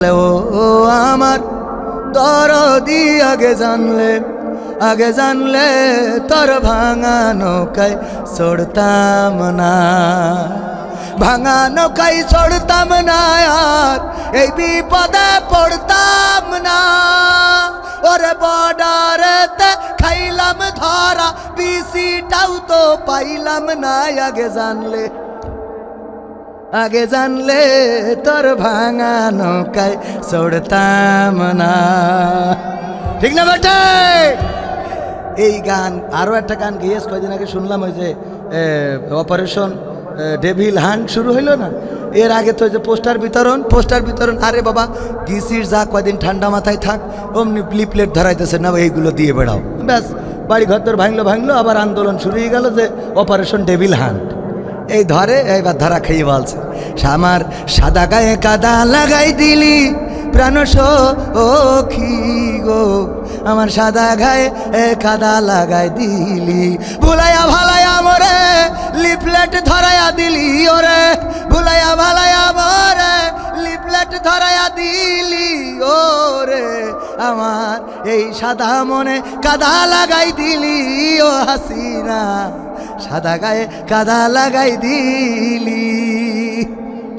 ও আমার দরদি আগে জানলে তোর ভাঙা নৌকায় চড়তাম না, ভাঙা নৌকায় চড়তাম না, আর এই বিপদে পড়তাম না। ওরে বর্ডারেতে খাইলাম ধরা, পিসিটাও তো পাইলাম না। আগে জানলে তোর ভাঙা নৌকায় চড়তাম না। ঠিক না বেটে? এই গান আরো একটা গান গিয়েছ কয়দিন আগে শুনলাম, ওই যে অপারেশন ডেভিল হান্ট শুরু হইল না, এর আগে তো ওই যে পোস্টার বিতরণ। আরে বাবা গিসির যা কয়দিন ঠান্ডা মাথায় থাক, অমনি লিপলেট ধরাইতেছে না, এইগুলো দিয়ে বেড়াও, ব্যাস বাড়ি ঘর তোর ভাঙলো, আবার আন্দোলন শুরু হয়ে গেল যে অপারেশন ডেভিল হান্ট। এই ধরে এইবার ধরা খেয়ে বলছে, আমার সাদা গায়ে কাদা লাগাই দিলি প্রাণ সখী গো, আমার সাদা গায়ে কাদা লাগাই দিলি, ভুলাইয়া ভালাইয়া মরে লিফলেট ধরাইয়া দিলি, ওরে ভুলাইয়া ভালাইয়া মরে লিফলেট ধরাইয়া দিলি, ওরে আমার এই সাদা মনে কাদা লাগাই দিলি, ও হাসিনা সাদা গায়ে কাদা লাগাই দিলি।